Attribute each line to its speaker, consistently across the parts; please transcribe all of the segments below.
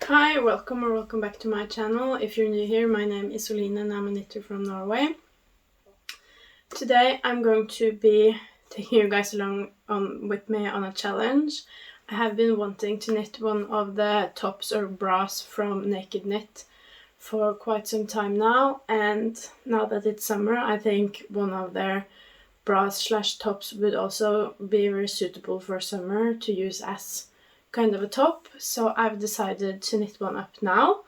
Speaker 1: Hi, welcome back to my channel. If you're new here, my name is Oline and I'm a knitter from Norway. Today I'm going to be taking you guys along with me on a challenge. I have been wanting to knit one of the tops or bras from Nakedknit for quite some time now, and now that it's summer I think one of their bras/tops would also be very suitable for summer to use as kind of a top. So I've decided to knit one up now,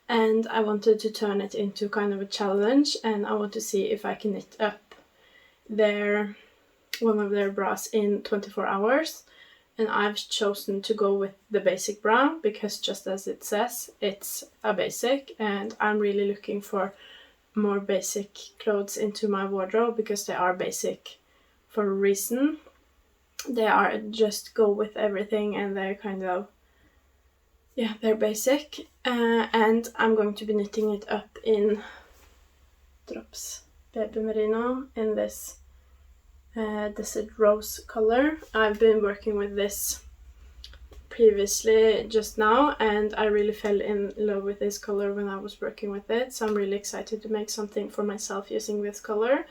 Speaker 1: and I wanted to turn it into kind of a challenge, and I want to see if I can knit up one of their bras in 24 hours. And I've chosen to go with the basic bra because, just as it says, it's a basic, and I'm really looking for more basic clothes into my wardrobe because they are basic for a reason. They are just go with everything, and they're kind of, they're basic. And I'm going to be knitting it up in Drops Baby Merino in this Desert Rose color. I've been working with this previously just now, and I really fell in love with this color when I was working with it, so I'm really excited to make something for myself using this color.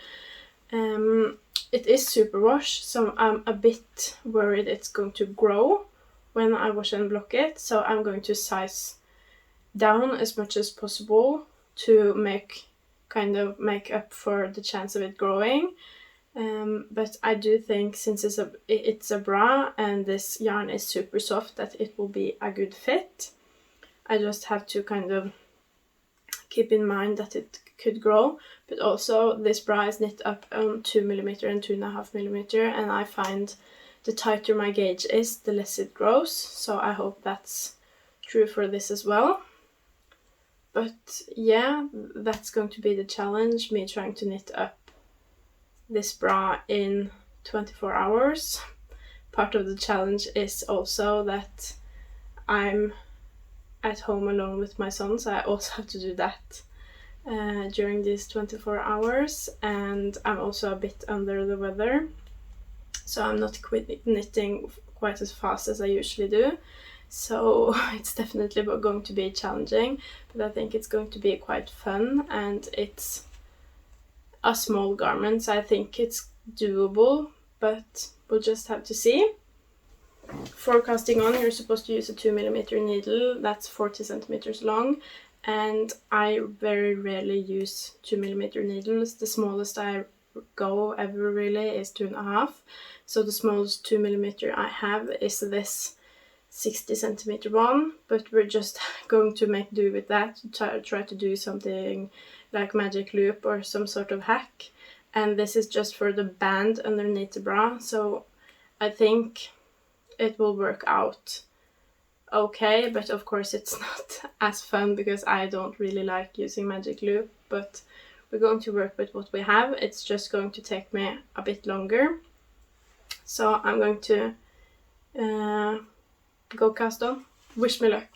Speaker 1: It is superwash, so I'm a bit worried it's going to grow when I wash and block it, so I'm going to size down as much as possible to make up for the chance of it growing. But I do think, since it's a bra and this yarn is super soft, that it will be a good fit. I just have to kind of keep in mind that it could grow, but also this bra is knit up on 2mm and 2.5mm, and I find the tighter my gauge is, the less it grows, so I hope that's true for this as well. But yeah, that's going to be the challenge, me trying to knit up this bra in 24 hours. Part of the challenge is also that I'm at home alone with my son, so I also have to do that during these 24 hours, and I'm also a bit under the weather, so I'm not knitting quite as fast as I usually do, so it's definitely going to be challenging, but I think it's going to be quite fun, and it's a small garment, so I think it's doable, but we'll just have to see. For casting on, you're supposed to use a 2mm needle that's 40 centimeters long, and I very rarely use 2mm needles. The smallest I go ever really is 2.5, so the smallest 2mm I have is this 60 centimeter one, but we're just going to make do with that, try to do something like magic loop or some sort of hack. And this is just for the band underneath the bra, so I think it will work out okay, but of course it's not as fun because I don't really like using magic loop, but we're going to work with what we have. It's just going to take me a bit longer, so I'm going to go cast on. Wish me luck.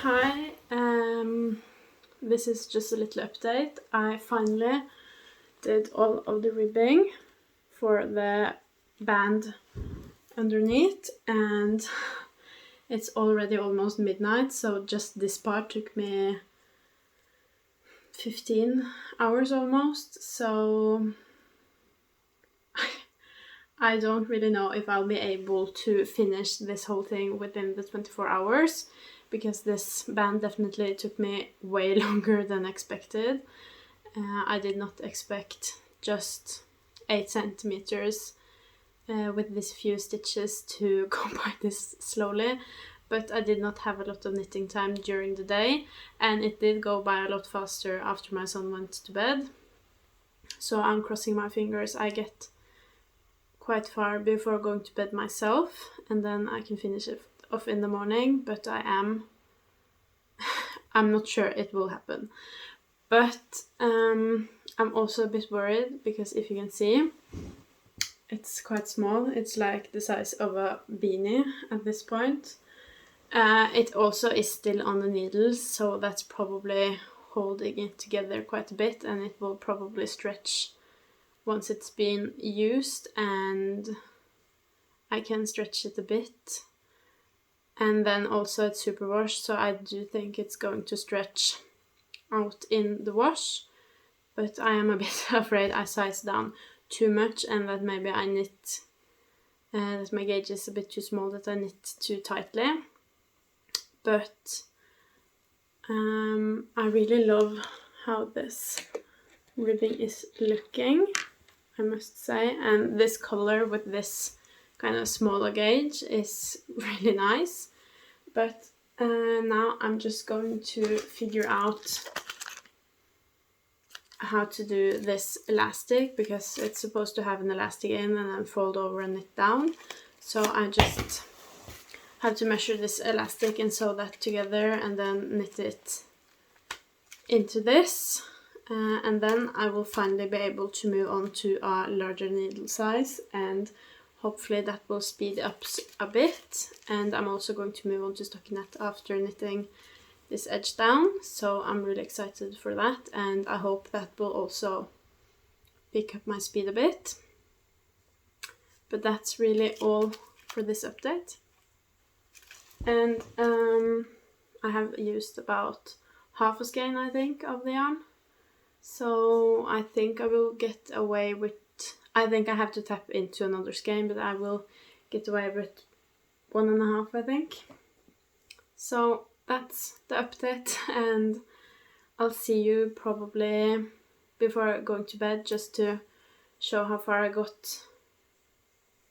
Speaker 1: Hi, this is just a little update. I finally did all of the ribbing for the band underneath, and it's already almost midnight, so just this part took me 15 hours almost, so I don't really know if I'll be able to finish this whole thing within the 24 hours, because this band definitely took me way longer than expected. I did not expect just 8 centimeters with these few stitches to go by this slowly, but I did not have a lot of knitting time during the day, and it did go by a lot faster after my son went to bed. So I'm crossing my fingers I get quite far before going to bed myself, and then I can finish it off in the morning, but I'm not sure it will happen. But I'm also a bit worried, because if you can see, it's quite small. It's like the size of a beanie at this point. It also is still on the needles, so that's probably holding it together quite a bit, and it will probably stretch once it's been used, and I can stretch it a bit. And then also it's super washed, so I do think it's going to stretch out in the wash, but I am a bit afraid I size down too much and that maybe I knit, that my gauge is a bit too small, that I knit too tightly. But I really love how this ribbing is looking, I must say, and this color with this kind of smaller gauge is really nice. But now I'm just going to figure out how to do this elastic, because it's supposed to have an elastic in and then fold over and knit down. So I just have to measure this elastic and sew that together and then knit it into this. And then I will finally be able to move on to a larger needle size, and hopefully that will speed up a bit. And I'm also going to move on to stockinette after knitting this edge down, so I'm really excited for that, and I hope that will also pick up my speed a bit. But that's really all for this update. And I have used about half a skein, I think, of the yarn. So I think I will get away with, I think I have to tap into another skein, but I will get away with 1.5, I think. So that's the update, and I'll see you probably before going to bed, just to show how far I got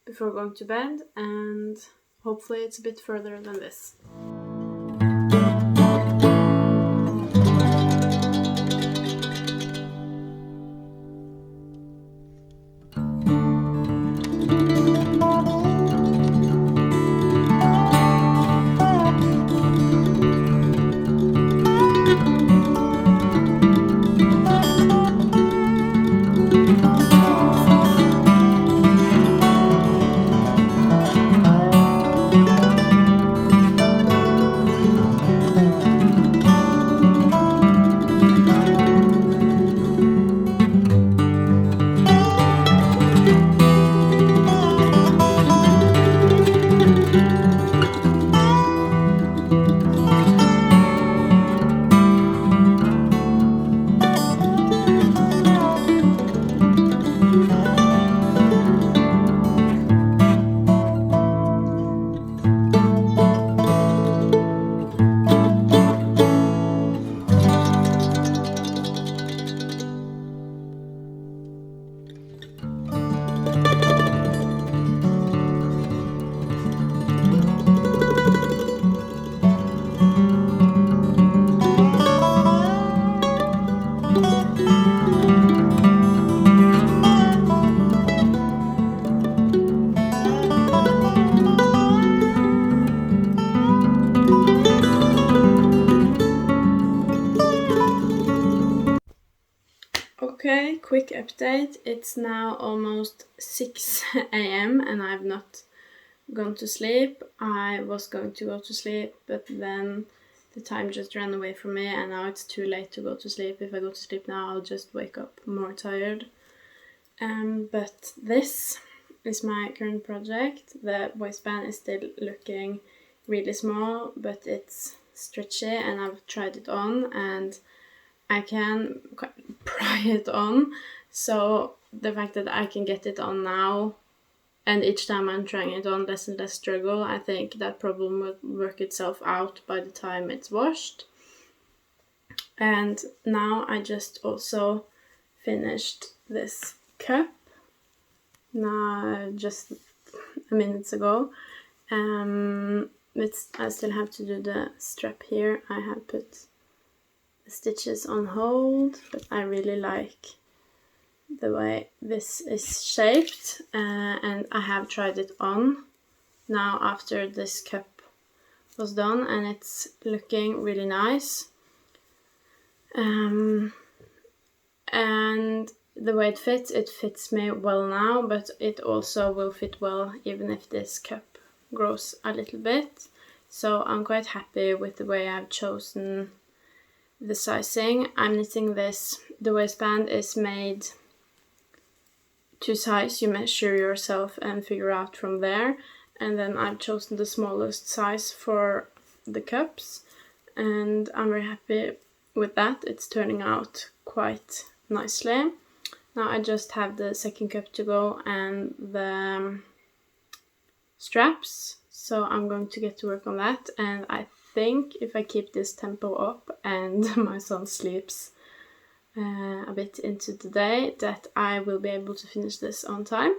Speaker 1: before going to bed, and hopefully it's a bit further than this. Okay, quick update. It's now almost 6 a.m. and I've not gone to sleep. I was going to go to sleep, but then the time just ran away from me, and now it's too late to go to sleep. If I go to sleep now, I'll just wake up more tired. But this is my current project. The waistband is still looking really small, but it's stretchy, and I've tried it on, and I can pry it on. So the fact that I can get it on now, and each time I'm trying it on, less and less struggle, I think that problem will work itself out by the time it's washed. And now I just also finished this cup, now just a minute ago. I still have to do the strap here. I have put the stitches on hold, but I really like the way this is shaped, and I have tried it on now after this cup was done, and it's looking really nice. And the way it fits me well now, but it also will fit well even if this cup grows a little bit. So I'm quite happy with the way I've chosen the sizing. I'm knitting this, the waistband is made to size, you measure yourself and figure out from there. And then I've chosen the smallest size for the cups, and I'm very happy with that. It's turning out quite nicely. Now I just have the second cup to go and the straps, so I'm going to get to work on that. And I think if I keep this tempo up and my son sleeps a bit into the day, that I will be able to finish this on time.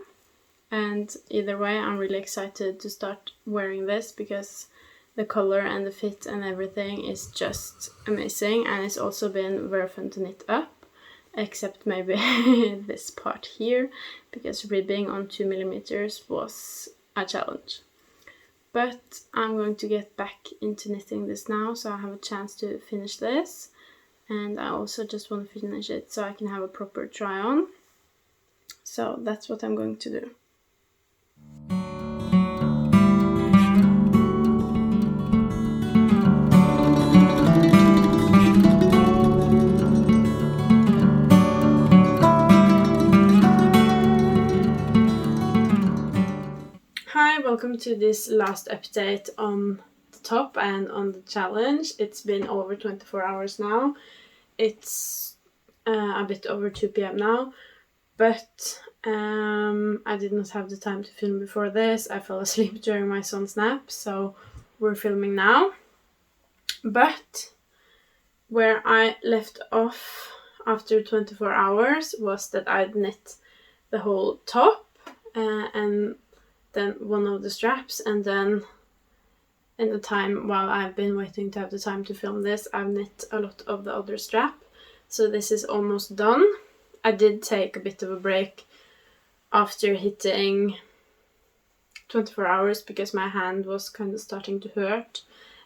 Speaker 1: And either way, I'm really excited to start wearing this because the color and the fit and everything is just amazing, and it's also been very fun to knit up, except maybe this part here, because ribbing on 2mm was a challenge. But I'm going to get back into knitting this now, so I have a chance to finish this, and I also just want to finish it so I can have a proper try on. So that's what I'm going to do. Hi, welcome to this last update on the top and on the challenge. It's been over 24 hours now. It's a bit over 2 p.m. now, but I did not have the time to film before this. I fell asleep during my son's nap, so we're filming now. But where I left off after 24 hours was that I'd knit the whole top and then one of the straps, and then in the time while I've been waiting to have the time to film this, I've knit a lot of the other strap. So this is almost done. I did take a bit of a break after hitting 24 hours because my hand was kind of starting to hurt,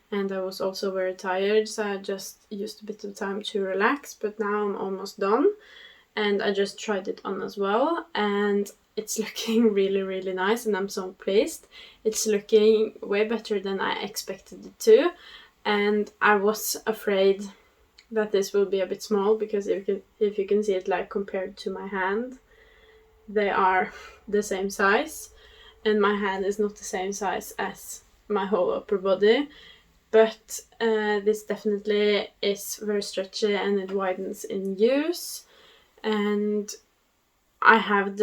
Speaker 1: and I was also very tired, so I just used a bit of time to relax. But now I'm almost done, and I just tried it on as well, and it's looking really, really nice, and I'm so pleased. It's looking way better than I expected it to, and I was afraid that this will be a bit small, because if you can see it, like, compared to my hand, they are the same size, and my hand is not the same size as my whole upper body. But this definitely is very stretchy, and it widens in use, and I have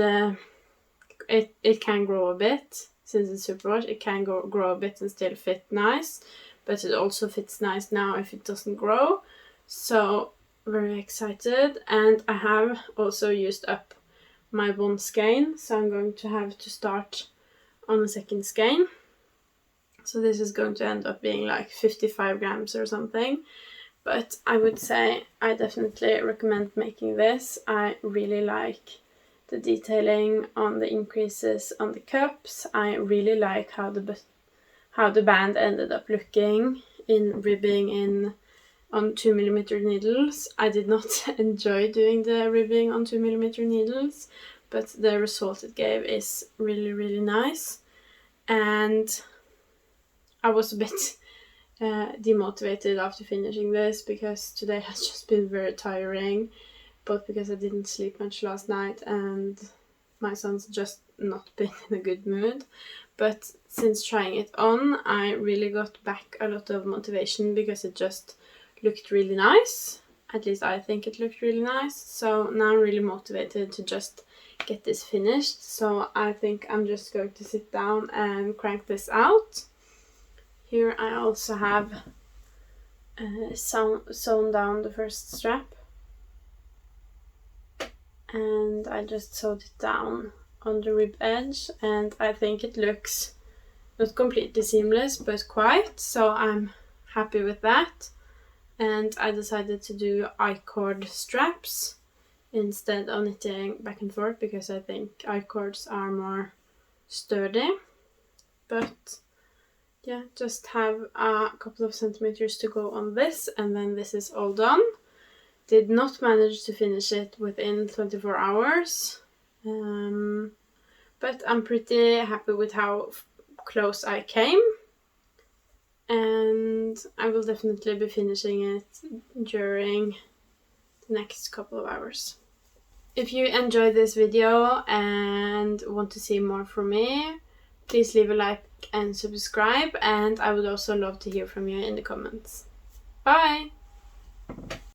Speaker 1: it can grow a bit. Since it's superwash, it can grow a bit and still fit nice, but it also fits nice now if it doesn't grow. So very excited. And I have also used up my one skein, so I'm going to have to start on a second skein. So this is going to end up being like 55 grams or something. But I would say I definitely recommend making this. I really like the detailing on the increases on the cups. I really like how the band ended up looking in ribbing on 2mm needles. I did not enjoy doing the ribbing on 2mm needles, but the result it gave is really, really nice. And I was a bit demotivated after finishing this, because today has just been very tiring, both because I didn't sleep much last night and my son's just not been in a good mood. But since trying it on, I really got back a lot of motivation because it just looked really nice. At least I think it looked really nice. So now I'm really motivated to just get this finished. So I think I'm just going to sit down and crank this out. Here I also have sewn down the first strap. And I just sewed it down on the rib edge, and I think it looks not completely seamless but quite, so I'm happy with that. And I decided to do I-cord straps instead of knitting back and forth because I think I-cords are more sturdy. But yeah, just have a couple of centimeters to go on this, and then this is all done. Did not manage to finish it within 24 hours, but I'm pretty happy with how close I came, and I will definitely be finishing it during the next couple of hours. If you enjoyed this video and want to see more from me, please leave a like and subscribe, and I would also love to hear from you in the comments. Bye!